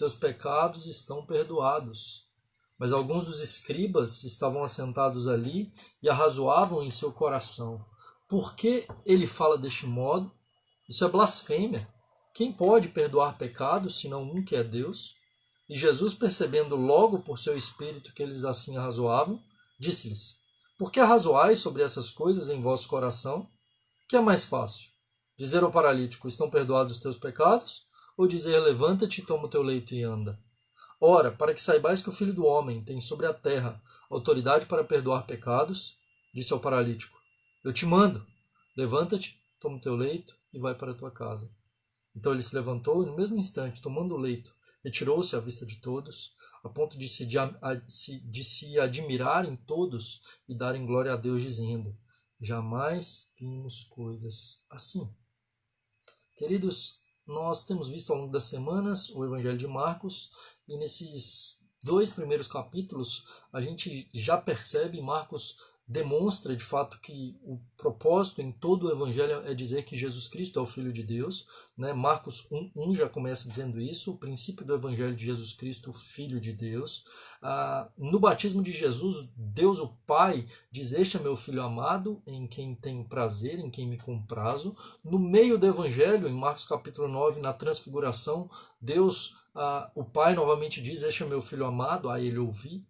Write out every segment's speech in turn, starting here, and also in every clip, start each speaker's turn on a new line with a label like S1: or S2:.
S1: teus pecados estão perdoados. Mas alguns dos escribas estavam assentados ali e arrazoavam em seu coração: por que ele fala deste modo? Isso é blasfêmia. Quem pode perdoar pecados, senão um que é Deus? E Jesus, percebendo logo por seu espírito que eles assim arrazoavam, disse-lhes: por que arrazoais sobre essas coisas em vosso coração? Que é mais fácil? Dizer ao paralítico: estão perdoados os teus pecados? Ou dizer: levanta-te, toma o teu leito e anda? Ora, para que saibais que o Filho do Homem tem sobre a terra autoridade para perdoar pecados, disse ao paralítico: eu te mando, levanta-te, toma o teu leito e vai para a tua casa. Então ele se levantou e, no mesmo instante, tomando o leito, retirou-se à vista de todos, a ponto de se admirarem todos e darem glória a Deus, dizendo: jamais vimos coisas assim. Queridos, nós temos visto ao longo das semanas o Evangelho de Marcos, e nesses 2 primeiros capítulos a gente já percebe, Marcos demonstra de fato que o propósito em todo o Evangelho é dizer que Jesus Cristo é o Filho de Deus, né? Marcos 1:1 já começa dizendo isso, o princípio do Evangelho de Jesus Cristo, Filho de Deus. No batismo de Jesus, Deus o Pai diz: este é meu Filho amado, em quem tenho prazer, em quem me comprazo. No meio do Evangelho, em Marcos capítulo 9, na transfiguração, Deus, o Pai novamente diz: este é meu Filho amado, a ele ouvi.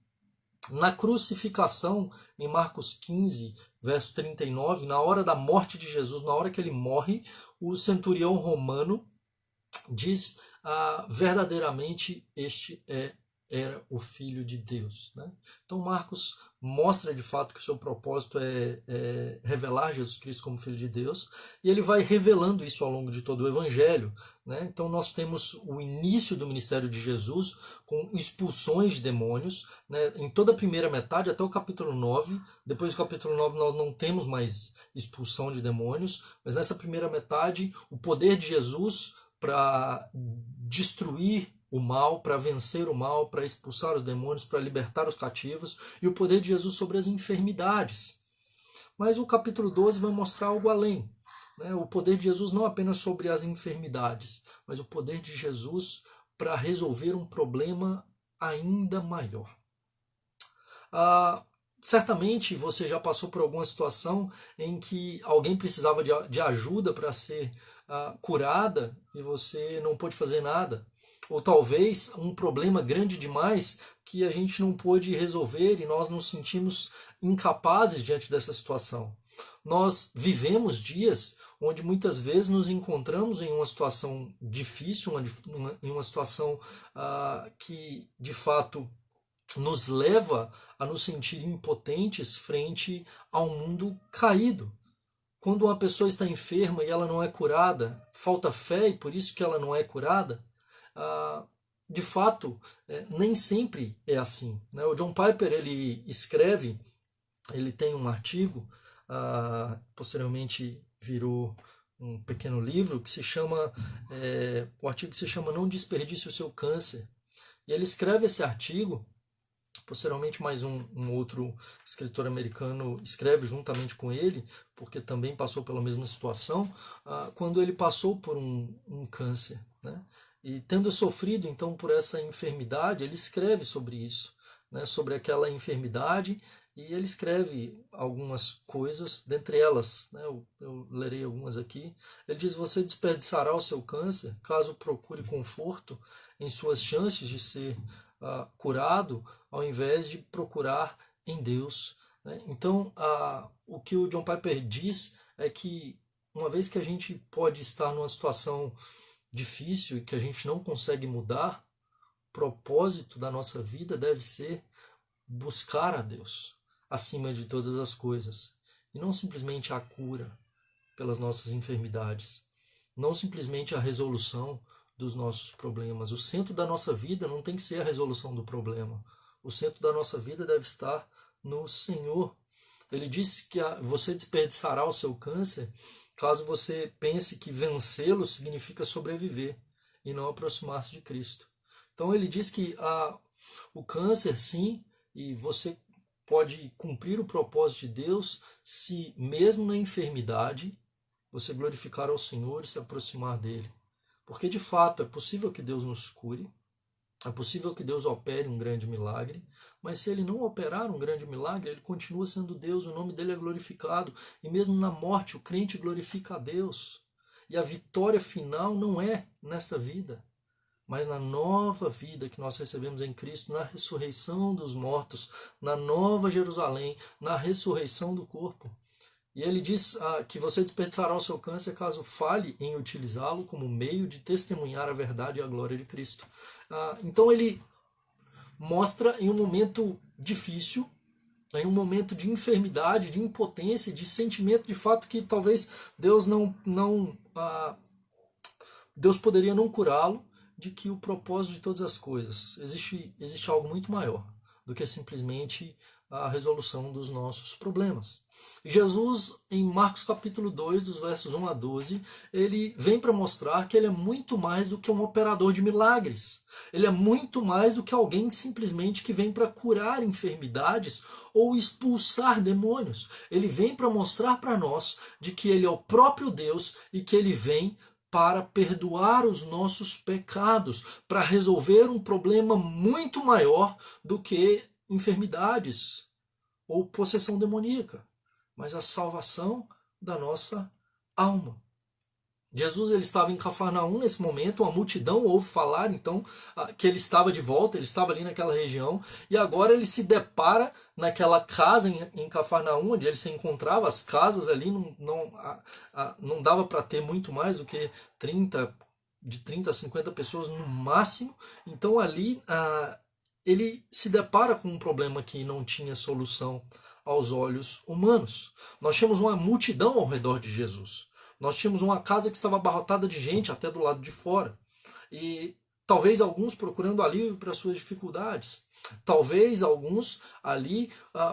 S1: Na crucificação, em Marcos 15, verso 39, na hora da morte de Jesus, na hora que ele morre, o centurião romano diz: verdadeiramente este era o Filho de Deus. Né? Então Marcos mostra de fato que o seu propósito é revelar Jesus Cristo como Filho de Deus, e ele vai revelando isso ao longo de todo o Evangelho. Né? Então nós temos o início do ministério de Jesus com expulsões de demônios, né? Em toda a primeira metade, até o capítulo 9. Depois do capítulo 9 nós não temos mais expulsão de demônios, mas nessa primeira metade o poder de Jesus para destruir o mal, para vencer o mal, para expulsar os demônios, para libertar os cativos, e o poder de Jesus sobre as enfermidades. Mas o capítulo 12 vai mostrar algo além. Né? O poder de Jesus não apenas sobre as enfermidades, mas o poder de Jesus para resolver um problema ainda maior. Certamente você já passou por alguma situação em que alguém precisava de ajuda para ser curada e você não pôde fazer nada. Ou talvez um problema grande demais que a gente não pôde resolver e nós nos sentimos incapazes diante dessa situação. Nós vivemos dias onde muitas vezes nos encontramos em uma situação difícil, em uma situação que de fato nos leva a nos sentir impotentes frente a um mundo caído. Quando uma pessoa está enferma e ela não é curada, falta fé e por isso que ela não é curada, de fato, nem sempre é assim. Né? O John Piper, ele escreve, ele tem um artigo, posteriormente virou um pequeno livro, que se chama, o artigo que se chama Não Desperdice o Seu Câncer. E ele escreve esse artigo, posteriormente mais um outro escritor americano escreve juntamente com ele, porque também passou pela mesma situação, quando ele passou por um câncer. Né? E tendo sofrido então por essa enfermidade, ele escreve sobre isso, né? Sobre aquela enfermidade, e ele escreve algumas coisas, dentre elas, né? Eu lerei algumas aqui. Ele diz: você desperdiçará o seu câncer caso procure conforto em suas chances de ser curado, ao invés de procurar em Deus. Né? Então, o que o John Piper diz é que, uma vez que a gente pode estar numa situação difícil e que a gente não consegue mudar, o propósito da nossa vida deve ser buscar a Deus acima de todas as coisas, e não simplesmente a cura pelas nossas enfermidades, não simplesmente a resolução dos nossos problemas. O centro da nossa vida não tem que ser a resolução do problema. O centro da nossa vida deve estar no Senhor. Ele disse que você desperdiçará o seu câncer caso você pense que vencê-lo significa sobreviver e não aproximar-se de Cristo. Então ele diz que o câncer, sim, e você pode cumprir o propósito de Deus se mesmo na enfermidade você glorificar ao Senhor e se aproximar dele. Porque de fato é possível que Deus nos cure, É possível que Deus opere um grande milagre, mas se ele não operar um grande milagre, ele continua sendo Deus, o nome dele é glorificado, e mesmo na morte o crente glorifica a Deus. E a vitória final não é nesta vida, mas na nova vida que nós recebemos em Cristo, na ressurreição dos mortos, na nova Jerusalém, na ressurreição do corpo. E ele diz que você desperdiçará o seu câncer caso falhe em utilizá-lo como meio de testemunhar a verdade e a glória de Cristo. Então ele mostra em um momento difícil, em um momento de enfermidade, de impotência, de sentimento de fato que talvez Deus Deus poderia não curá-lo, de que o propósito de todas as coisas existe algo muito maior do que simplesmente a resolução dos nossos problemas. E Jesus, em Marcos capítulo 2, dos versos 1 a 12, ele vem para mostrar que ele é muito mais do que um operador de milagres. Ele é muito mais do que alguém simplesmente que vem para curar enfermidades ou expulsar demônios. Ele vem para mostrar para nós de que ele é o próprio Deus e que ele vem para perdoar os nossos pecados, para resolver um problema muito maior do que enfermidades ou possessão demoníaca, mas a salvação da nossa alma. Jesus ele estava em Cafarnaum nesse momento, uma multidão ouve falar então que ele estava de volta, ele estava ali naquela região, e agora ele se depara naquela casa em Cafarnaum, onde ele se encontrava. As casas ali não dava para ter muito mais do que de 30 a 50 pessoas no máximo. Então ali ele se depara com um problema que não tinha solução aos olhos humanos. Nós tínhamos uma multidão ao redor de Jesus. Nós tínhamos uma casa que estava abarrotada de gente até do lado de fora. E talvez alguns procurando alívio para suas dificuldades. Talvez alguns ali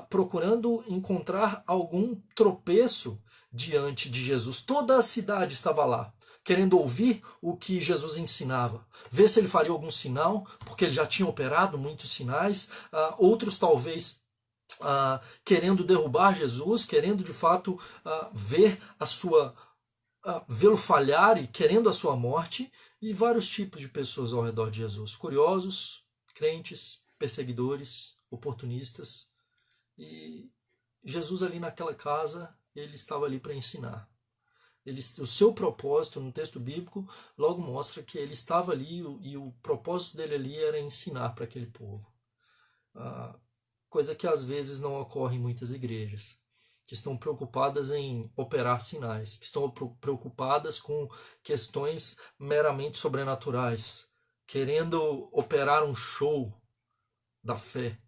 S1: procurando encontrar algum tropeço diante de Jesus. Toda a cidade estava lá, querendo ouvir o que Jesus ensinava. Ver se ele faria algum sinal, porque ele já tinha operado muitos sinais. Outros talvez querendo derrubar Jesus, querendo de fato ver vê-lo falhar e querendo a sua morte, e vários tipos de pessoas ao redor de Jesus, curiosos, crentes, perseguidores, oportunistas. E Jesus ali naquela casa, ele estava ali para ensinar. O seu propósito no texto bíblico logo mostra que ele estava ali e o propósito dele ali era ensinar para aquele povo. Coisa que às vezes não ocorre em muitas igrejas, que estão preocupadas em operar sinais, que estão preocupadas com questões meramente sobrenaturais, querendo operar um show da fé.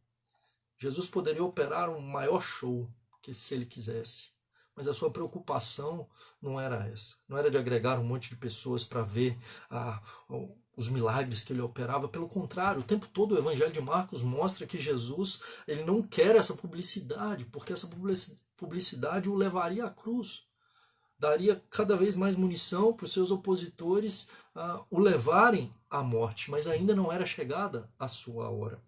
S1: Jesus poderia operar um maior show que se ele quisesse, mas a sua preocupação não era essa. Não era de agregar um monte de pessoas para ver os milagres que ele operava. Pelo contrário, o tempo todo o Evangelho de Marcos mostra que Jesus ele não quer essa publicidade, porque essa publicidade o levaria à cruz. Daria cada vez mais munição para os seus opositores o levarem à morte, mas ainda não era chegada a sua hora.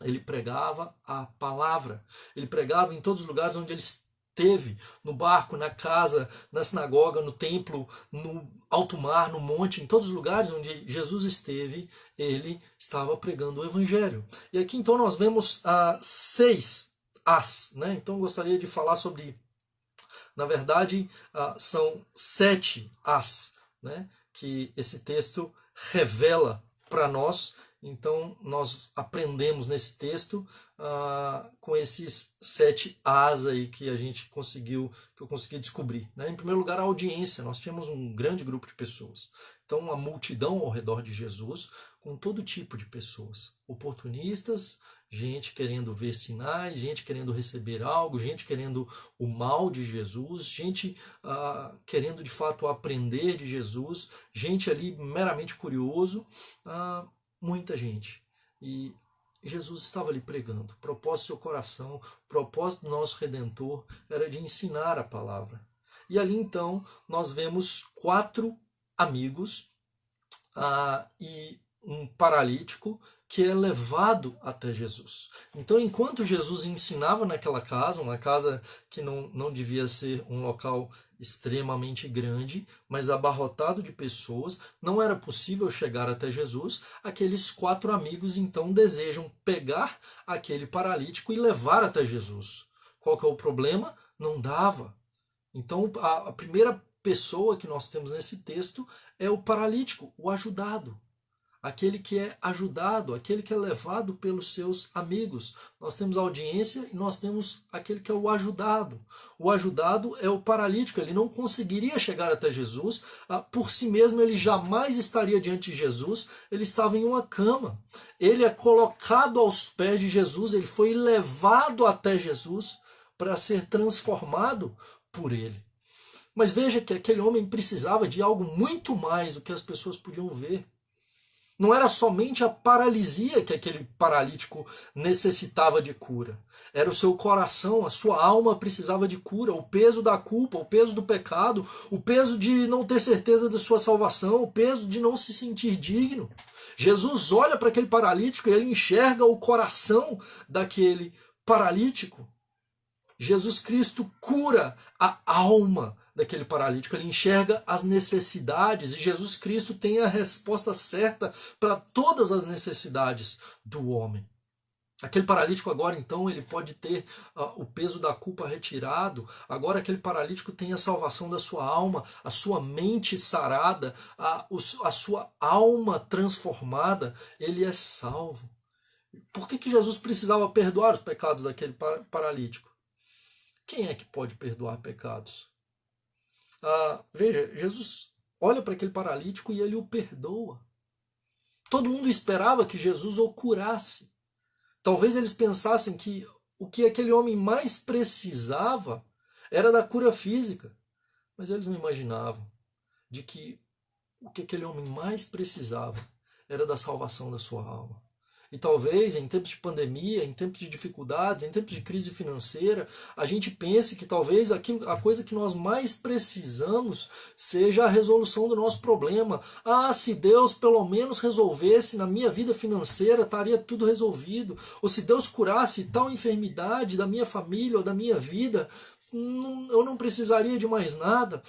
S1: Ele pregava a palavra, ele pregava em todos os lugares onde ele esteve, no barco, na casa, na sinagoga, no templo, no alto mar, no monte, em todos os lugares onde Jesus esteve, ele estava pregando o evangelho. E aqui então nós vemos 6 as, né? Então eu gostaria de falar sobre, na verdade, são 7 as, né? Que esse texto revela para nós. Então nós aprendemos nesse texto com esses 7 as aí que eu consegui descobrir. Né? Em primeiro lugar, a audiência. Nós tínhamos um grande grupo de pessoas. Então uma multidão ao redor de Jesus, com todo tipo de pessoas. Oportunistas, gente querendo ver sinais, gente querendo receber algo, gente querendo o mal de Jesus, gente querendo de fato aprender de Jesus, gente ali meramente curioso, muita gente. E Jesus estava ali pregando. O propósito do seu coração, o propósito do nosso Redentor era de ensinar a palavra. E ali então nós vemos 4 amigos e um paralítico que é levado até Jesus. Então, enquanto Jesus ensinava naquela casa, uma casa que não devia ser um local extremamente grande, mas abarrotado de pessoas, não era possível chegar até Jesus. Aqueles 4 amigos então desejam pegar aquele paralítico e levar até Jesus. Qual que é o problema? Não dava. Então, a primeira pessoa que nós temos nesse texto é o paralítico, o ajudado. Aquele que é ajudado, aquele que é levado pelos seus amigos. Nós temos a audiência e nós temos aquele que é o ajudado. O ajudado é o paralítico, ele não conseguiria chegar até Jesus, por si mesmo ele jamais estaria diante de Jesus, ele estava em uma cama. Ele é colocado aos pés de Jesus, ele foi levado até Jesus para ser transformado por ele. Mas veja que aquele homem precisava de algo muito mais do que as pessoas podiam ver. Não era somente a paralisia que aquele paralítico necessitava de cura. Era o seu coração, a sua alma precisava de cura. O peso da culpa, o peso do pecado, o peso de não ter certeza da sua salvação, o peso de não se sentir digno. Jesus olha para aquele paralítico e ele enxerga o coração daquele paralítico. Jesus Cristo cura a alma daquele paralítico, ele enxerga as necessidades e Jesus Cristo tem a resposta certa para todas as necessidades do homem. Aquele paralítico agora, então, ele pode ter o peso da culpa retirado. Agora aquele paralítico tem a salvação da sua alma, a sua mente sarada, a sua alma transformada. Ele é salvo. Por que Jesus precisava perdoar os pecados daquele paralítico? Quem é que pode perdoar pecados? Veja, Jesus olha para aquele paralítico e ele o perdoa. Todo mundo esperava que Jesus o curasse. Talvez eles pensassem que o que aquele homem mais precisava era da cura física. Mas eles não imaginavam de que o que aquele homem mais precisava era da salvação da sua alma. E talvez em tempos de pandemia, em tempos de dificuldades, em tempos de crise financeira, a gente pense que talvez a coisa que nós mais precisamos seja a resolução do nosso problema. Se Deus pelo menos resolvesse na minha vida financeira, estaria tudo resolvido. Ou se Deus curasse tal enfermidade da minha família ou da minha vida, eu não precisaria de mais nada.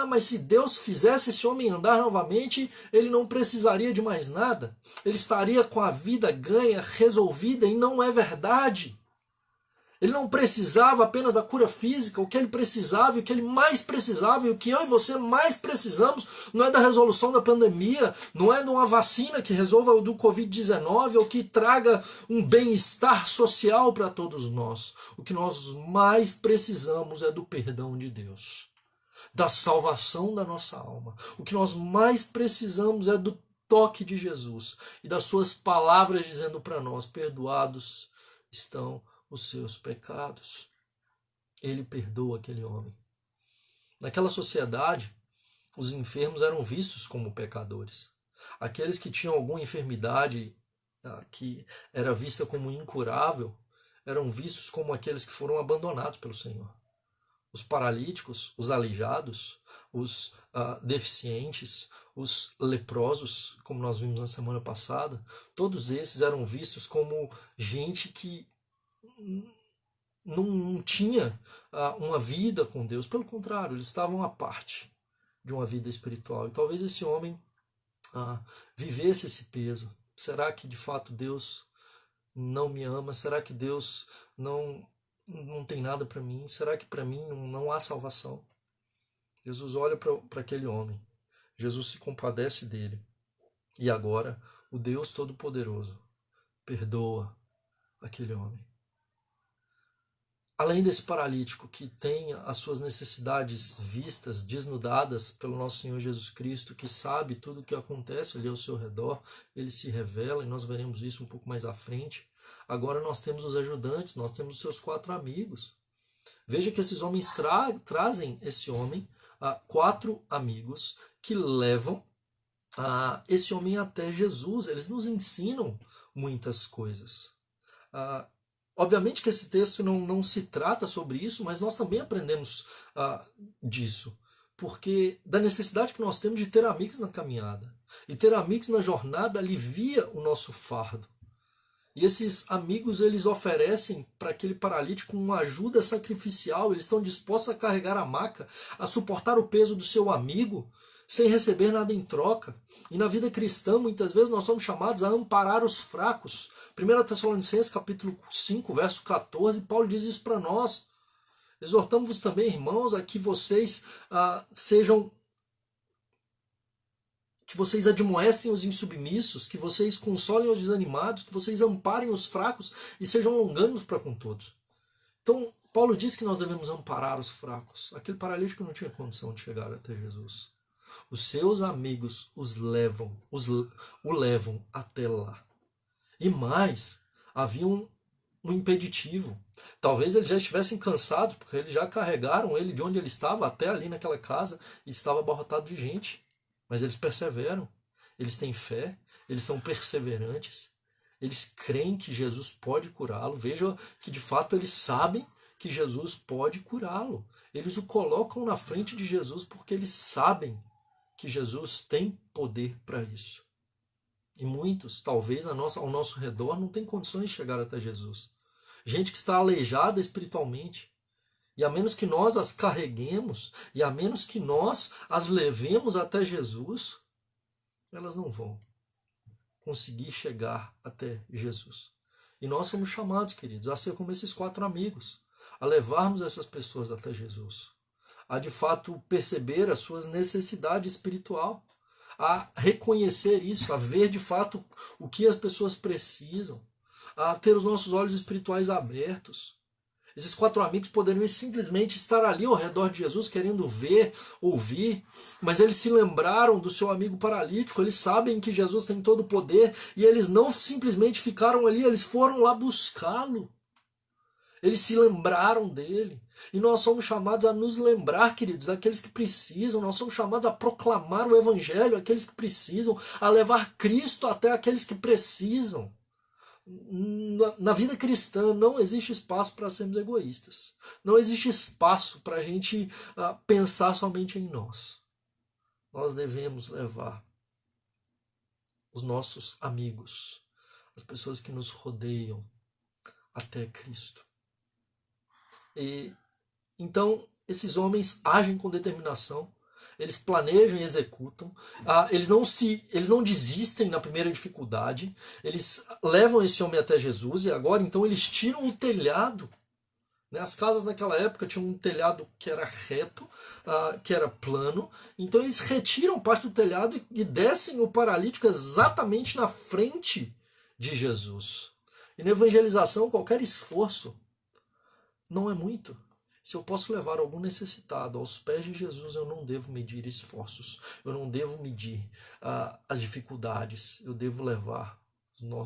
S1: Mas se Deus fizesse esse homem andar novamente, ele não precisaria de mais nada. Ele estaria com a vida ganha, resolvida, e não é verdade. Ele não precisava apenas da cura física. O que ele precisava e o que ele mais precisava e o que eu e você mais precisamos não é da resolução da pandemia, não é de uma vacina que resolva o do Covid-19 ou que traga um bem-estar social para todos nós. O que nós mais precisamos é do perdão de Deus, da salvação da nossa alma. O que nós mais precisamos é do toque de Jesus e das suas palavras dizendo para nós: perdoados estão os seus pecados. Ele perdoa aquele homem. Naquela sociedade, os enfermos eram vistos como pecadores. Aqueles que tinham alguma enfermidade que era vista como incurável, eram vistos como aqueles que foram abandonados pelo Senhor. Os paralíticos, os aleijados, os deficientes, os leprosos, como nós vimos na semana passada, todos esses eram vistos como gente que não tinha uma vida com Deus. Pelo contrário, eles estavam à parte de uma vida espiritual. E talvez esse homem vivesse esse peso. Será que de fato Deus não me ama? Será que Deus não tem nada para mim? Será que para mim não há salvação? Jesus olha para aquele homem. Jesus se compadece dele. E agora o Deus Todo-Poderoso perdoa aquele homem. Além desse paralítico que tem as suas necessidades vistas, desnudadas pelo nosso Senhor Jesus Cristo, que sabe tudo o que acontece ali ao seu redor, ele se revela, e nós veremos isso um pouco mais à frente. Agora nós temos os ajudantes, nós temos os seus 4 amigos. Veja que esses homens trazem esse homem, 4 amigos, que levam esse homem até Jesus. Eles nos ensinam muitas coisas. Obviamente que esse texto não se trata sobre isso, mas nós também aprendemos disso. Porque da necessidade que nós temos de ter amigos na caminhada. E ter amigos na jornada alivia o nosso fardo. E esses amigos, eles oferecem para aquele paralítico uma ajuda sacrificial. Eles estão dispostos a carregar a maca, a suportar o peso do seu amigo, sem receber nada em troca. E na vida cristã, muitas vezes, nós somos chamados a amparar os fracos. 1 Tessalonicenses, capítulo 5, verso 14, Paulo diz isso para nós. Exortamos-vos também, irmãos, a que vocês que vocês admoestem os insubmissos, que vocês consolem os desanimados, que vocês amparem os fracos e sejam longânimos para com todos. Então, Paulo diz que nós devemos amparar os fracos. Aquele paralítico não tinha condição de chegar até Jesus. Os seus amigos o levam até lá. E mais, havia um impeditivo. Talvez eles já estivessem cansados, porque eles já carregaram ele de onde ele estava até ali naquela casa e estava abarrotado de gente. Mas eles perseveram, eles têm fé, eles são perseverantes, eles creem que Jesus pode curá-lo. Veja que de fato eles sabem que Jesus pode curá-lo. Eles o colocam na frente de Jesus porque eles sabem que Jesus tem poder para isso. E muitos, talvez ao nosso redor, não têm condições de chegar até Jesus. Gente que está aleijada espiritualmente. E a menos que nós as carreguemos, e a menos que nós as levemos até Jesus, elas não vão conseguir chegar até Jesus. E nós somos chamados, queridos, a ser como esses 4 amigos, a levarmos essas pessoas até Jesus, a de fato perceber a sua necessidade espiritual, a reconhecer isso, a ver de fato o que as pessoas precisam, a ter os nossos olhos espirituais abertos. Esses 4 amigos poderiam simplesmente estar ali ao redor de Jesus, querendo ver, ouvir, mas eles se lembraram do seu amigo paralítico, eles sabem que Jesus tem todo o poder, e eles não simplesmente ficaram ali, eles foram lá buscá-lo. Eles se lembraram dele. E nós somos chamados a nos lembrar, queridos, daqueles que precisam, nós somos chamados a proclamar o evangelho àqueles que precisam, a levar Cristo até aqueles que precisam. Na vida cristã não existe espaço para sermos egoístas. Não existe espaço para a gente pensar somente em nós. Nós devemos levar os nossos amigos, as pessoas que nos rodeiam, até Cristo. E então esses homens agem com determinação. Eles planejam e executam, eles não desistem na primeira dificuldade, eles levam esse homem até Jesus e agora então eles tiram o telhado. As casas naquela época tinham um telhado que era reto, que era plano, então eles retiram parte do telhado e descem o paralítico exatamente na frente de Jesus. E na evangelização qualquer esforço não é muito. Se eu posso levar algum necessitado aos pés de Jesus, eu não devo medir esforços. Eu não devo medir as dificuldades. Eu devo levar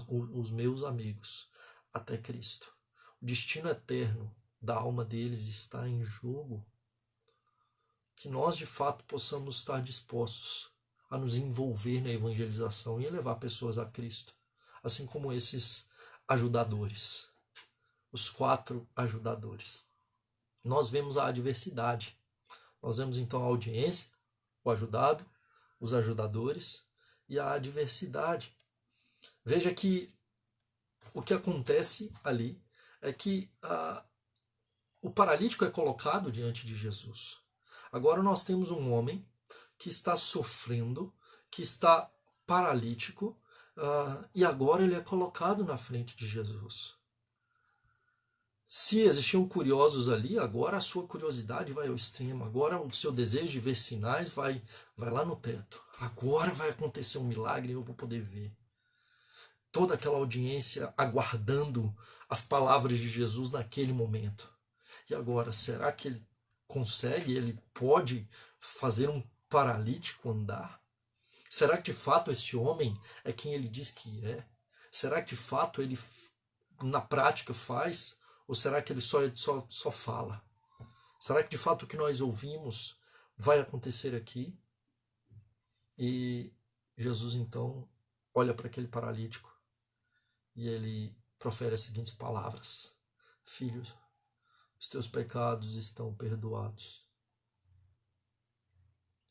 S1: os meus amigos até Cristo. O destino eterno da alma deles está em jogo. Que nós, de fato, possamos estar dispostos a nos envolver na evangelização e levar pessoas a Cristo. Assim como esses ajudadores. Os 4 ajudadores. Nós vemos a adversidade. Nós vemos então a audiência, o ajudado, os ajudadores e a adversidade. Veja que o que acontece ali é que o paralítico é colocado diante de Jesus. Agora nós temos um homem que está sofrendo, que está paralítico, e agora ele é colocado na frente de Jesus. Se existiam curiosos ali, agora a sua curiosidade vai ao extremo. Agora o seu desejo de ver sinais vai lá no teto. Agora vai acontecer um milagre e eu vou poder ver. Toda aquela audiência aguardando as palavras de Jesus naquele momento. E agora, será que ele consegue, ele pode fazer um paralítico andar? Será que de fato esse homem é quem ele diz que é? Será que de fato ele na prática faz? Ou será que ele só fala? Será que de fato o que nós ouvimos vai acontecer aqui? E Jesus então olha para aquele paralítico e ele profere as seguintes palavras: Filho, os teus pecados estão perdoados.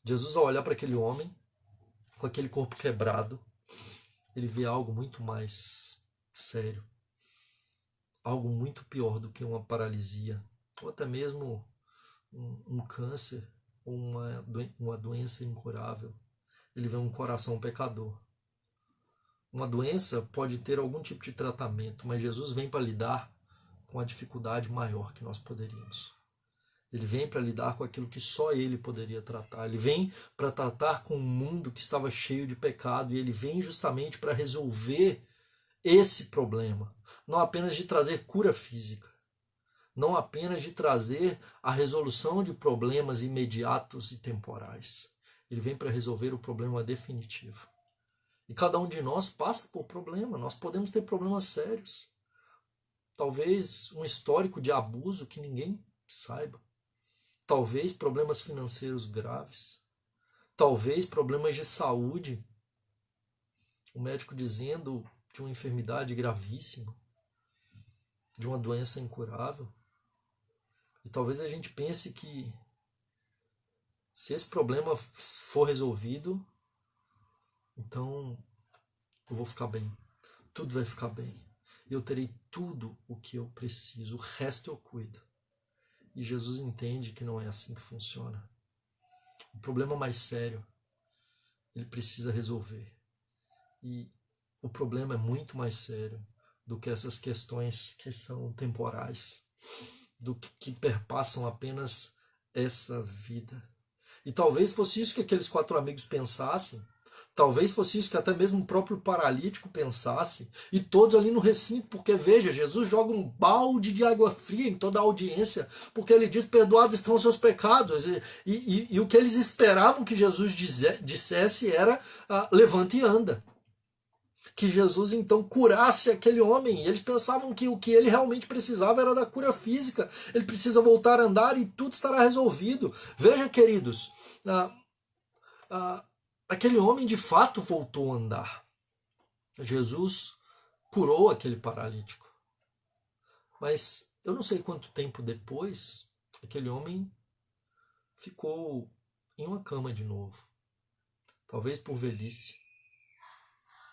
S1: Jesus, ao olhar para aquele homem, com aquele corpo quebrado, ele vê algo muito mais sério. Algo muito pior do que uma paralisia, ou até mesmo um câncer, ou uma doença incurável. Ele vê um coração pecador. Uma doença pode ter algum tipo de tratamento, mas Jesus vem para lidar com a dificuldade maior que nós poderíamos. Ele vem para lidar com aquilo que só ele poderia tratar. Ele vem para tratar com um mundo que estava cheio de pecado, e ele vem justamente para resolver esse problema. Não apenas de trazer cura física, não apenas de trazer a resolução de problemas imediatos e temporais. Ele vem para resolver o problema definitivo. E cada um de nós passa por problema. Nós podemos ter problemas sérios. Talvez um histórico de abuso que ninguém saiba. Talvez problemas financeiros graves. Talvez problemas de saúde. O médico dizendo de uma enfermidade gravíssima, de uma doença incurável. E talvez a gente pense que se esse problema for resolvido, então eu vou ficar bem. Tudo vai ficar bem. Eu terei tudo o que eu preciso. O resto eu cuido. E Jesus entende que não é assim que funciona. O problema mais sério, ele precisa resolver. E o problema é muito mais sério do que essas questões que são temporais, do que perpassam apenas essa vida. E talvez fosse isso que aqueles 4 amigos pensassem. Talvez fosse isso que até mesmo o próprio paralítico pensasse. E todos ali no recinto, porque veja, Jesus joga um balde de água fria em toda a audiência, porque ele diz, perdoados estão os seus pecados. E o que eles esperavam que Jesus dissesse era, levanta e anda. Que Jesus então curasse aquele homem. E eles pensavam que o que ele realmente precisava era da cura física. Ele precisa voltar a andar e tudo estará resolvido. Veja, queridos, aquele homem de fato voltou a andar. Jesus curou aquele paralítico. Mas eu não sei quanto tempo depois, aquele homem ficou em uma cama de novo. Talvez por velhice.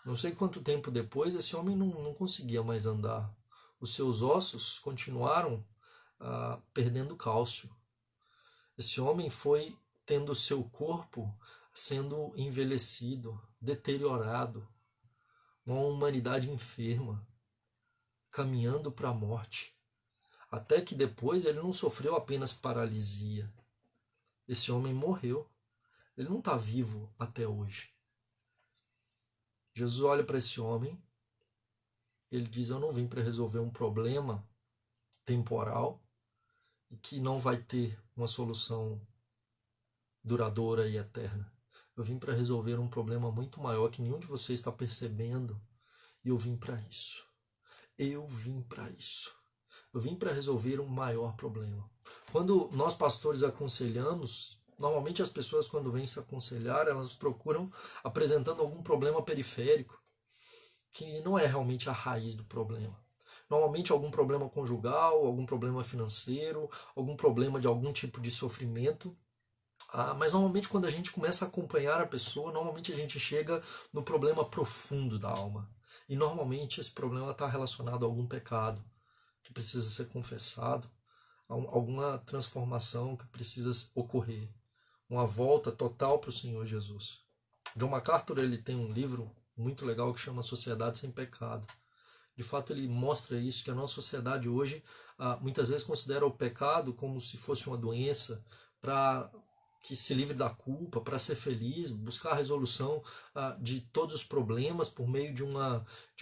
S1: Não sei quanto tempo depois, esse homem não conseguia mais andar. Os seus ossos continuaram perdendo cálcio. Esse homem foi tendo o seu corpo sendo envelhecido, deteriorado, uma humanidade enferma, caminhando para a morte. Até que depois ele não sofreu apenas paralisia. Esse homem morreu. Ele não está vivo até hoje. Jesus olha para esse homem, ele diz, eu não vim para resolver um problema temporal e que não vai ter uma solução duradoura e eterna. Eu vim para resolver um problema muito maior que nenhum de vocês está percebendo, e eu vim para isso. Eu vim para isso. Eu vim para resolver um maior problema. Quando nós pastores aconselhamos, normalmente as pessoas quando vêm se aconselhar, elas procuram apresentando algum problema periférico, que não é realmente a raiz do problema. Normalmente algum problema conjugal, algum problema financeiro, algum problema de algum tipo de sofrimento. Mas normalmente quando a gente começa a acompanhar a pessoa, normalmente a gente chega no problema profundo da alma. E normalmente esse problema está relacionado a algum pecado que precisa ser confessado, alguma transformação que precisa ocorrer, uma volta total para o Senhor Jesus. John MacArthur ele tem um livro muito legal que chama Sociedade Sem Pecado. De fato ele mostra isso, que a nossa sociedade hoje muitas vezes considera o pecado como se fosse uma doença, para que se livre da culpa, para ser feliz, buscar a resolução de todos os problemas por meio de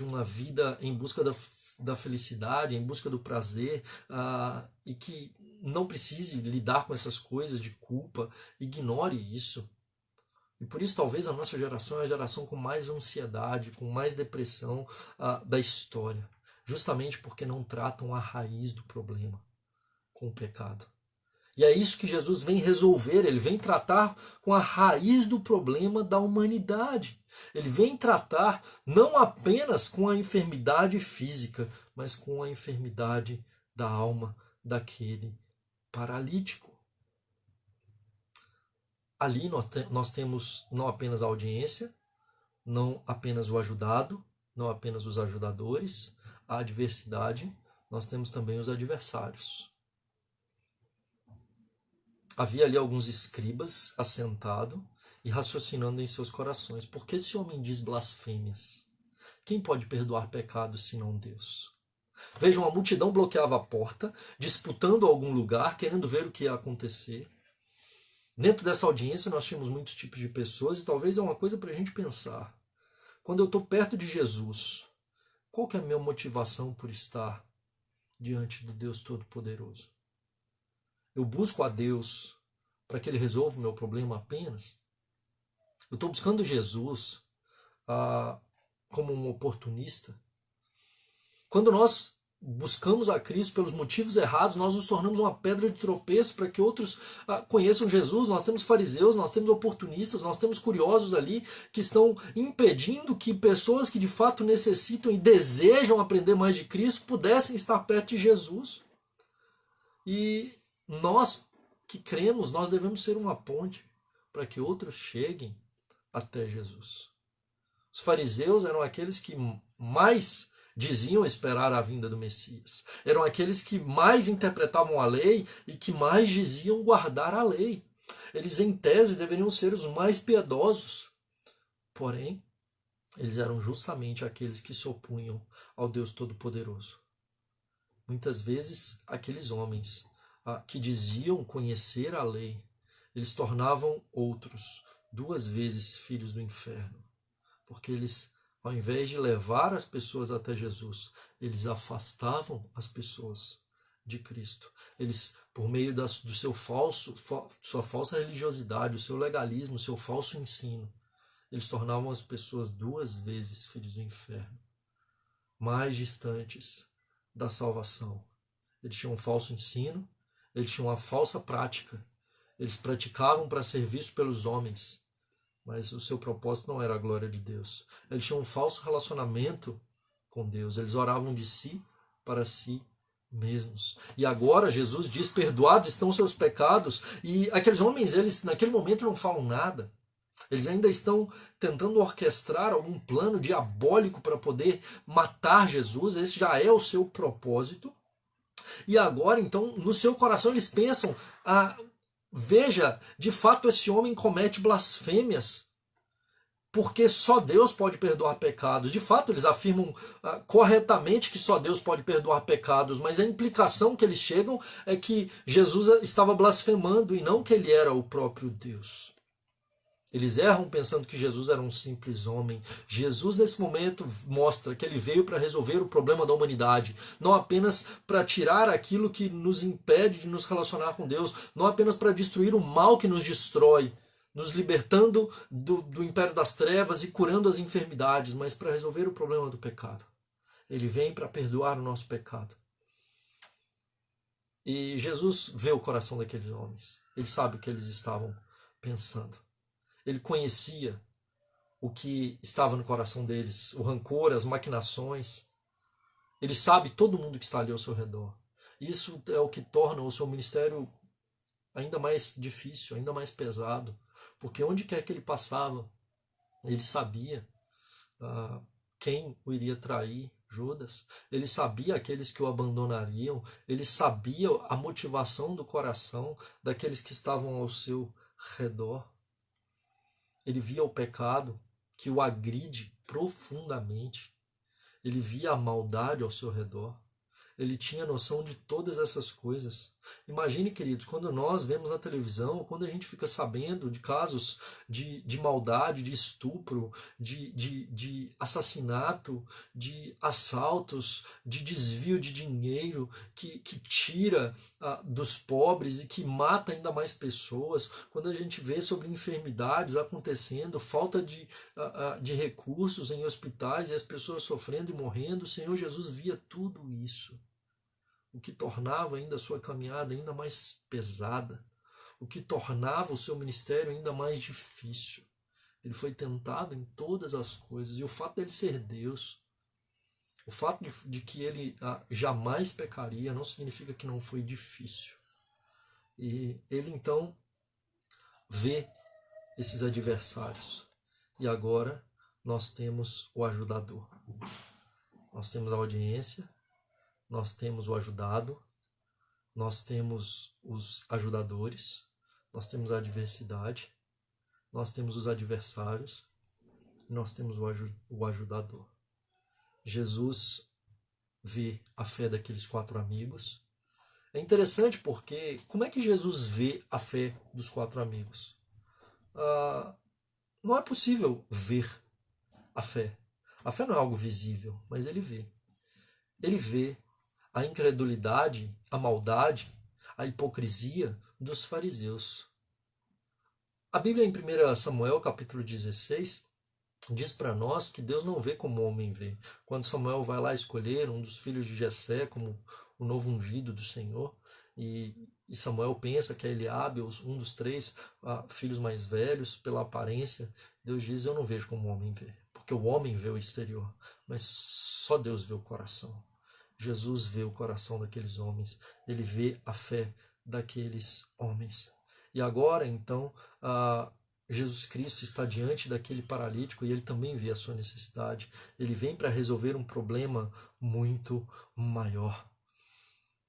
S1: uma vida em busca da felicidade, em busca do prazer, e que não precise lidar com essas coisas de culpa, ignore isso. E por isso talvez a nossa geração é a geração com mais ansiedade, com mais depressão da história, justamente porque não tratam a raiz do problema, com o pecado. E é isso que Jesus vem resolver, ele vem tratar com a raiz do problema da humanidade. Ele vem tratar não apenas com a enfermidade física, mas com a enfermidade da alma daquele paralítico. Ali nós temos não apenas a audiência, não apenas o ajudado, não apenas os ajudadores, a adversidade, nós temos também os adversários. Havia ali alguns escribas assentados e raciocinando em seus corações. Por que esse homem diz blasfêmias? Quem pode perdoar pecados senão Deus? Vejam, a multidão bloqueava a porta, disputando algum lugar, querendo ver o que ia acontecer. Dentro dessa audiência nós tínhamos muitos tipos de pessoas e talvez é uma coisa para a gente pensar. Quando eu estou perto de Jesus, qual que é a minha motivação por estar diante do Deus Todo-Poderoso? Eu busco a Deus para que Ele resolva o meu problema apenas? Eu estou buscando Jesus como um oportunista? Quando nós buscamos a Cristo pelos motivos errados, nós nos tornamos uma pedra de tropeço para que outros conheçam Jesus. Nós temos fariseus, nós temos oportunistas, nós temos curiosos ali que estão impedindo que pessoas que de fato necessitam e desejam aprender mais de Cristo pudessem estar perto de Jesus. E nós que cremos, nós devemos ser uma ponte para que outros cheguem até Jesus. Os fariseus eram aqueles que mais diziam esperar a vinda do Messias. Eram aqueles que mais interpretavam a lei e que mais diziam guardar a lei. Eles, em tese, deveriam ser os mais piedosos. Porém, eles eram justamente aqueles que se opunham ao Deus Todo-Poderoso. Muitas vezes, aqueles homens que diziam conhecer a lei, eles tornavam outros 2 vezes filhos do inferno. Porque eles, ao invés de levar as pessoas até Jesus, eles afastavam as pessoas de Cristo. Eles, por meio do seu sua falsa religiosidade, o seu legalismo, o seu falso ensino, eles tornavam as pessoas 2 vezes filhos do inferno, mais distantes da salvação. Eles tinham um falso ensino, eles tinham uma falsa prática, eles praticavam para ser vistos pelos homens, mas o seu propósito não era a glória de Deus. Eles tinham um falso relacionamento com Deus. Eles oravam de si para si mesmos. E agora Jesus diz, perdoados estão os seus pecados. E aqueles homens, eles naquele momento não falam nada. Eles ainda estão tentando orquestrar algum plano diabólico para poder matar Jesus. Esse já é o seu propósito. E agora, então, no seu coração eles pensam... Veja, de fato esse homem comete blasfêmias, porque só Deus pode perdoar pecados. De fato, eles afirmam corretamente que só Deus pode perdoar pecados, mas a implicação que eles chegam é que Jesus estava blasfemando e não que ele era o próprio Deus. Eles erram pensando que Jesus era um simples homem. Jesus, nesse momento, mostra que ele veio para resolver o problema da humanidade, não apenas para tirar aquilo que nos impede de nos relacionar com Deus, não apenas para destruir o mal que nos destrói, nos libertando do império das trevas e curando as enfermidades, mas para resolver o problema do pecado. Ele vem para perdoar o nosso pecado. E Jesus vê o coração daqueles homens. Ele sabe o que eles estavam pensando. Ele conhecia o que estava no coração deles, o rancor, as maquinações. Ele sabe todo mundo que está ali ao seu redor. Isso é o que torna o seu ministério ainda mais difícil, ainda mais pesado. Porque onde quer que ele passava, ele sabia quem o iria trair, Judas. Ele sabia aqueles que o abandonariam. Ele sabia a motivação do coração daqueles que estavam ao seu redor. Ele via o pecado que o agride profundamente. Ele via a maldade ao seu redor. Ele tinha noção de todas essas coisas. Imagine, queridos, quando nós vemos na televisão, quando a gente fica sabendo de casos de maldade, de estupro, de assassinato, de assaltos, de desvio de dinheiro, que tira dos pobres e que mata ainda mais pessoas, quando a gente vê sobre enfermidades acontecendo, falta de recursos em hospitais e as pessoas sofrendo e morrendo, o Senhor Jesus via tudo isso. O que tornava ainda a sua caminhada ainda mais pesada, o que tornava o seu ministério ainda mais difícil. Ele foi tentado em todas as coisas, e o fato dele ser Deus, o fato de que ele jamais pecaria, não significa que não foi difícil. E ele então vê esses adversários, e agora nós temos o ajudador. Nós temos a audiência, nós temos o ajudado, nós temos os ajudadores, nós temos a adversidade, nós temos os adversários, nós temos o ajudador. Jesus vê a fé daqueles 4 amigos. É interessante porque como é que Jesus vê a fé dos 4 amigos? Não é possível ver a fé. A fé não é algo visível, mas ele vê. Ele vê a incredulidade, a maldade, a hipocrisia dos fariseus. A Bíblia em 1 Samuel, capítulo 16, diz para nós que Deus não vê como o homem vê. Quando Samuel vai lá escolher um dos filhos de Jessé como o novo ungido do Senhor, e Samuel pensa que é Eliabe, um dos 3 filhos mais velhos, pela aparência, Deus diz, eu não vejo como o homem vê. Porque o homem vê o exterior, mas só Deus vê o coração. Jesus vê o coração daqueles homens, ele vê a fé daqueles homens. E agora, então, Jesus Cristo está diante daquele paralítico e ele também vê a sua necessidade. Ele vem para resolver um problema muito maior.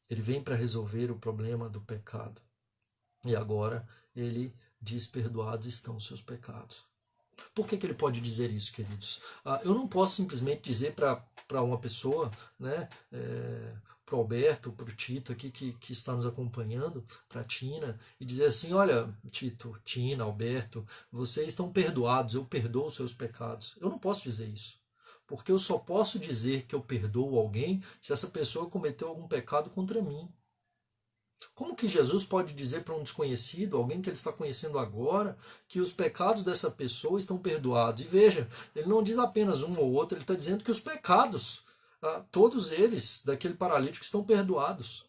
S1: Ele vem para resolver o problema do pecado. E agora ele diz, perdoados estão os seus pecados. Por que ele pode dizer isso, queridos? Eu não posso simplesmente dizer para uma pessoa, né, para o Alberto, para o Tito aqui que está nos acompanhando, para a Tina, e dizer assim, olha, Tito, Tina, Alberto, vocês estão perdoados, eu perdoo os seus pecados. Eu não posso dizer isso. Porque eu só posso dizer que eu perdoo alguém se essa pessoa cometeu algum pecado contra mim. Como que Jesus pode dizer para um desconhecido, alguém que ele está conhecendo agora, que os pecados dessa pessoa estão perdoados? E veja, ele não diz apenas um ou outro, ele está dizendo que os pecados, todos eles, daquele paralítico, estão perdoados.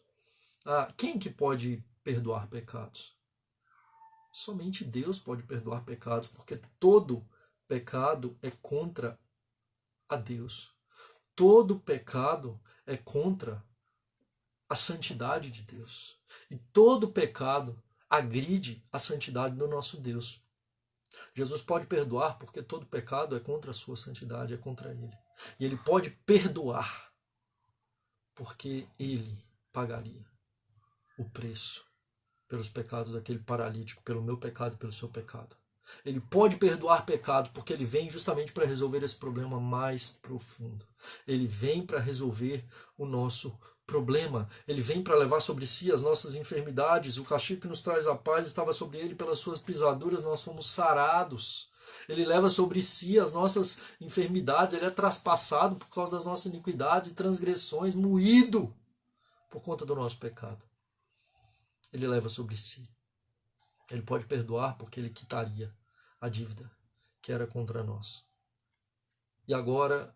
S1: Quem que pode perdoar pecados? Somente Deus pode perdoar pecados, porque todo pecado é contra a Deus. Todo pecado é contra a santidade de Deus. E todo pecado agride a santidade do nosso Deus. Jesus pode perdoar porque todo pecado é contra a sua santidade, é contra ele. E ele pode perdoar porque ele pagaria o preço pelos pecados daquele paralítico, pelo meu pecado e pelo seu pecado. Ele pode perdoar pecados porque ele vem justamente para resolver esse problema mais profundo. Ele vem para resolver o nosso problema. Ele vem para levar sobre si as nossas enfermidades. O castigo que nos traz a paz estava sobre ele, pelas suas pisaduras nós fomos sarados. Ele leva sobre si as nossas enfermidades. Ele é traspassado por causa das nossas iniquidades e transgressões, moído por conta do nosso pecado. Ele leva sobre si. Ele pode perdoar porque ele quitaria a dívida que era contra nós. E agora,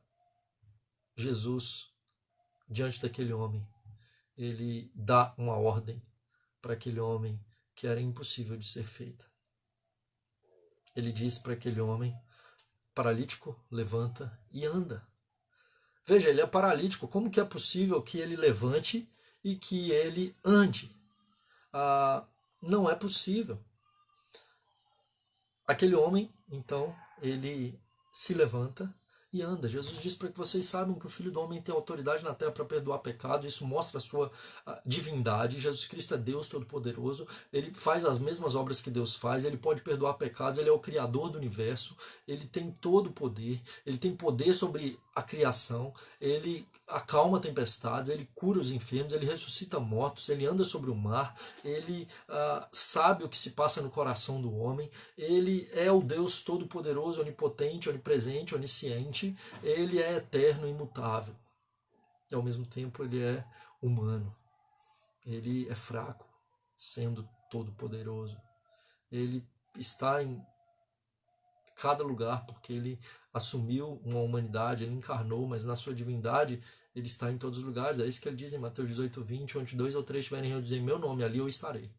S1: Jesus, diante daquele homem, ele dá uma ordem para aquele homem que era impossível de ser feita. Ele diz para aquele homem, paralítico, levanta e anda. Veja, ele é paralítico, como que é possível que ele levante e que ele ande? Não é possível. Aquele homem, então, ele se levanta e anda. Jesus diz para que vocês saibam que o Filho do Homem tem autoridade na terra para perdoar pecados. Isso mostra a sua divindade. Jesus Cristo é Deus Todo-Poderoso. Ele faz as mesmas obras que Deus faz. Ele pode perdoar pecados. Ele é o Criador do universo. Ele tem todo o poder. Ele tem poder sobre a criação. Ele acalma tempestades, ele cura os enfermos, ele ressuscita mortos, ele anda sobre o mar, ele sabe o que se passa no coração do homem, ele é o Deus Todo-Poderoso, onipotente, onipresente, onisciente, ele é eterno e imutável. E ao mesmo tempo ele é humano, ele é fraco, sendo Todo-Poderoso. Ele está em cada lugar porque ele assumiu uma humanidade, ele encarnou, mas na sua divindade ele está em todos os lugares. É isso que ele diz em Mateus 18:20, onde 2 ou 3 estiverem reunidos em meu nome, ali eu estarei.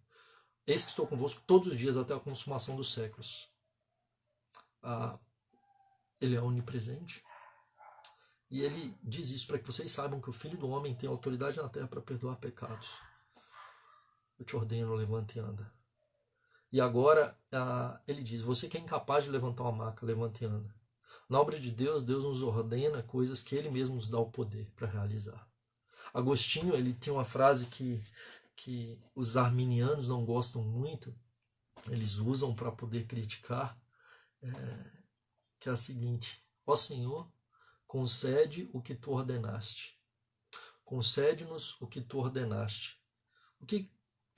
S1: Eis que estou convosco todos os dias até a consumação dos séculos. Ele é onipresente. E ele diz isso para que vocês saibam que o Filho do Homem tem autoridade na terra para perdoar pecados. Eu te ordeno, levanta e anda. E agora ele diz, você que é incapaz de levantar uma maca, levanta e anda. Na obra de Deus, Deus nos ordena coisas que Ele mesmo nos dá o poder para realizar. Agostinho, ele tem uma frase que os arminianos não gostam muito, eles usam para poder criticar, que é a seguinte: ó Senhor, concede o que tu ordenaste. Concede-nos o que tu ordenaste. O que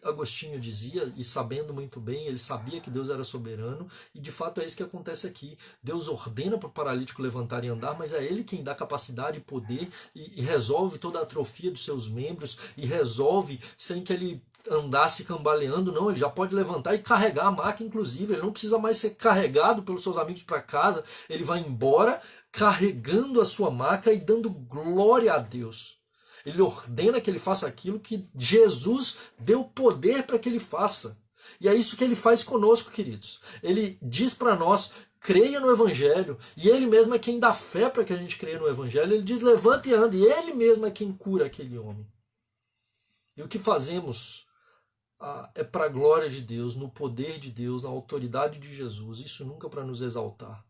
S1: Agostinho dizia, e sabendo muito bem, ele sabia que Deus era soberano, e de fato é isso que acontece aqui. Deus ordena para o paralítico levantar e andar, mas é ele quem dá capacidade e poder e resolve toda a atrofia dos seus membros, e resolve sem que ele andasse cambaleando, não, ele já pode levantar e carregar a maca, inclusive, ele não precisa mais ser carregado pelos seus amigos para casa, ele vai embora carregando a sua maca e dando glória a Deus. Ele ordena que ele faça aquilo que Jesus deu poder para que ele faça. E é isso que ele faz conosco, queridos. Ele diz para nós: creia no Evangelho. E ele mesmo é quem dá fé para que a gente creia no Evangelho. Ele diz: levanta e anda. E ele mesmo é quem cura aquele homem. E o que fazemos é para a glória de Deus, no poder de Deus, na autoridade de Jesus. Isso nunca para nos exaltar.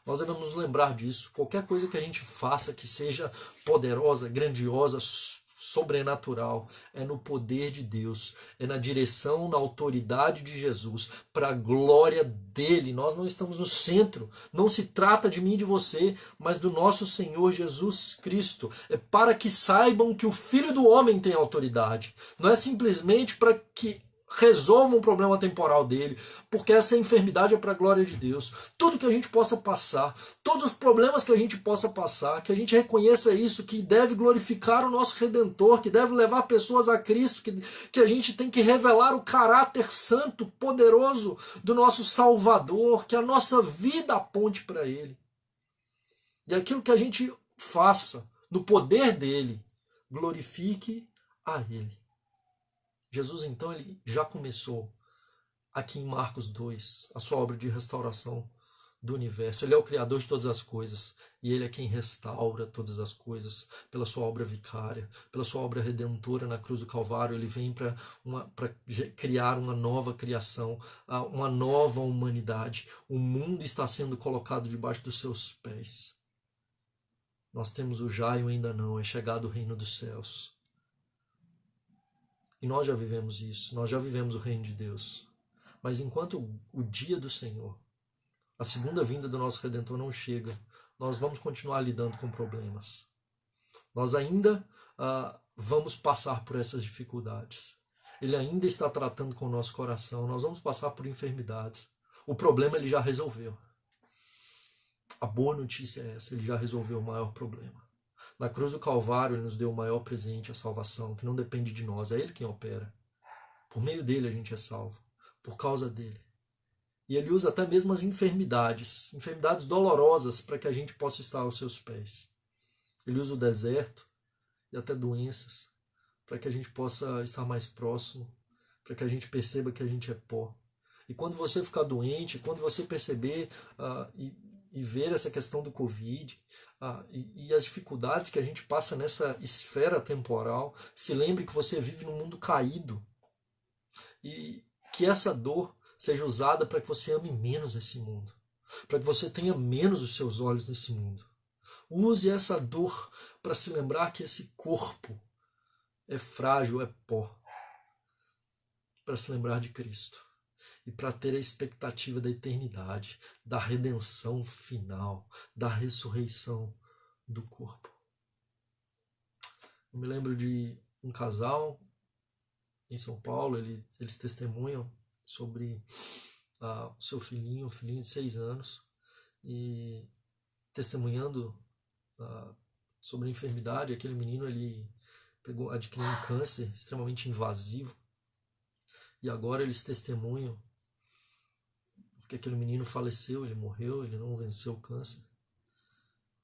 S1: Nós devemos nos lembrar disso. Qualquer coisa que a gente faça que seja poderosa, grandiosa, sobrenatural, é no poder de Deus, é na direção, na autoridade de Jesus, para a glória dele. Nós não estamos no centro. Não se trata de mim e de você, mas do nosso Senhor Jesus Cristo. É para que saibam que o Filho do Homem tem autoridade. Não é simplesmente para que resolva um problema temporal dele, porque essa enfermidade é para a glória de Deus. Tudo que a gente possa passar, todos os problemas que a gente possa passar, que a gente reconheça isso, que deve glorificar o nosso Redentor, que deve levar pessoas a Cristo, que a gente tem que revelar o caráter santo, poderoso do nosso Salvador, que a nossa vida aponte para ele. E aquilo que a gente faça no poder dele, glorifique a ele. Jesus, então, ele já começou aqui em Marcos 2, a sua obra de restauração do universo. Ele é o Criador de todas as coisas, e ele é quem restaura todas as coisas pela sua obra vicária, pela sua obra redentora na cruz do Calvário. Ele vem para criar uma nova criação, uma nova humanidade. O mundo está sendo colocado debaixo dos seus pés. Nós temos o já e o ainda não, é chegado o reino dos céus. E nós já vivemos isso, nós já vivemos o reino de Deus. Mas enquanto o dia do Senhor, a segunda vinda do nosso Redentor não chega, nós vamos continuar lidando com problemas. Nós ainda vamos passar por essas dificuldades. Ele ainda está tratando com o nosso coração, nós vamos passar por enfermidades. O problema ele já resolveu. A boa notícia é essa, ele já resolveu o maior problema. Na cruz do Calvário, ele nos deu o maior presente, a salvação, que não depende de nós, é ele quem opera. Por meio dele a gente é salvo, por causa dele. E ele usa até mesmo as enfermidades dolorosas, para que a gente possa estar aos seus pés. Ele usa o deserto e até doenças, para que a gente possa estar mais próximo, para que a gente perceba que a gente é pó. E quando você ficar doente, quando você perceber e ver essa questão do Covid e as dificuldades que a gente passa nessa esfera temporal, se lembre que você vive num mundo caído e que essa dor seja usada para que você ame menos esse mundo, para que você tenha menos os seus olhos nesse mundo. Use essa dor para se lembrar que esse corpo é frágil, é pó, para se lembrar de Cristo. E para ter a expectativa da eternidade, da redenção final, da ressurreição do corpo. Eu me lembro de um casal em São Paulo, eles testemunham sobre o seu filhinho, um filhinho de 6 anos, e testemunhando sobre a enfermidade. Aquele menino ele adquiriu um câncer extremamente invasivo, e agora eles testemunham que aquele menino faleceu, ele morreu, ele não venceu o câncer.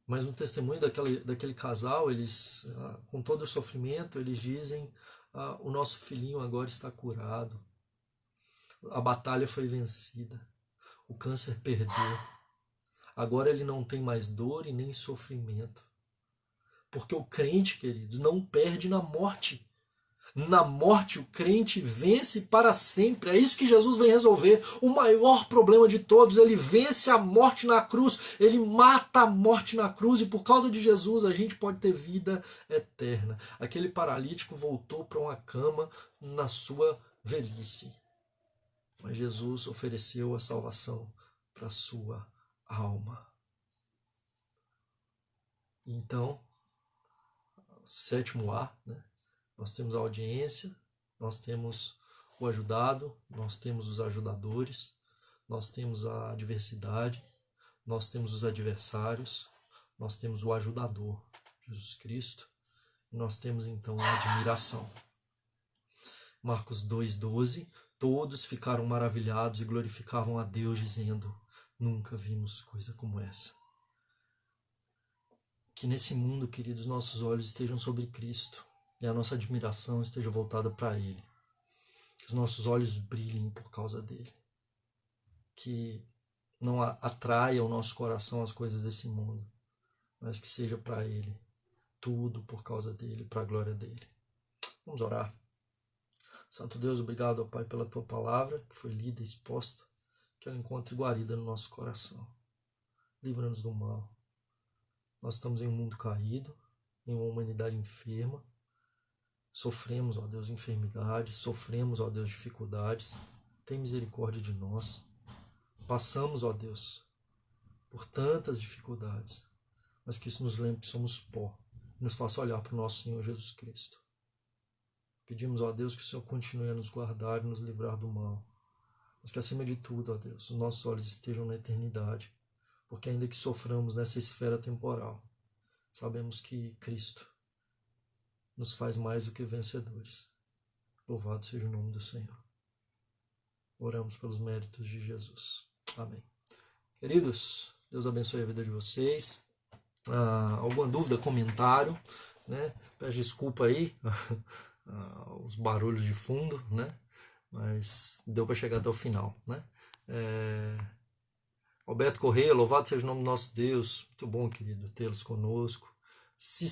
S1: Mas no testemunho daquele casal, eles, com todo o sofrimento, eles dizem: o nosso filhinho agora está curado, a batalha foi vencida, o câncer perdeu, agora ele não tem mais dor e nem sofrimento. Porque o crente, queridos, não perde na morte. Na morte, o crente vence para sempre. É isso que Jesus vem resolver. O maior problema de todos. Ele vence a morte na cruz. Ele mata a morte na cruz. E por causa de Jesus, a gente pode ter vida eterna. Aquele paralítico voltou para uma cama na sua velhice. Mas Jesus ofereceu a salvação para a sua alma. Então, sétimo A, né? Nós temos a audiência, nós temos o ajudado, nós temos os ajudadores, nós temos a adversidade, nós temos os adversários, nós temos o ajudador, Jesus Cristo, e nós temos então a admiração. Marcos 2,12, todos ficaram maravilhados e glorificavam a Deus, dizendo, nunca vimos coisa como essa. Que nesse mundo, queridos, nossos olhos estejam sobre Cristo, e a nossa admiração esteja voltada para Ele. Que os nossos olhos brilhem por causa dEle. Que não atraia o nosso coração as coisas desse mundo, mas que seja para Ele. Tudo por causa dEle, para a glória dEle. Vamos orar. Santo Deus, obrigado, ó Pai, pela Tua palavra, que foi lida e exposta, que ela encontre guarida no nosso coração. Livra-nos do mal. Nós estamos em um mundo caído, em uma humanidade enferma. Sofremos, ó Deus, enfermidades, sofremos, ó Deus, dificuldades. Tem misericórdia de nós. Passamos, ó Deus, por tantas dificuldades, mas que isso nos lembre que somos pó e nos faça olhar para o nosso Senhor Jesus Cristo. Pedimos, ó Deus, que o Senhor continue a nos guardar e nos livrar do mal, mas que acima de tudo, ó Deus, os nossos olhos estejam na eternidade, porque ainda que soframos nessa esfera temporal, sabemos que Cristo nos faz mais do que vencedores. Louvado seja o nome do Senhor. Oramos pelos méritos de Jesus. Amém. Queridos, Deus abençoe a vida de vocês. Alguma dúvida, comentário, né? Peço desculpa aí, os barulhos de fundo, né? Mas deu para chegar até o final, né? Alberto Corrêa, louvado seja o nome do nosso Deus. Muito bom, querido, tê-los conosco. Se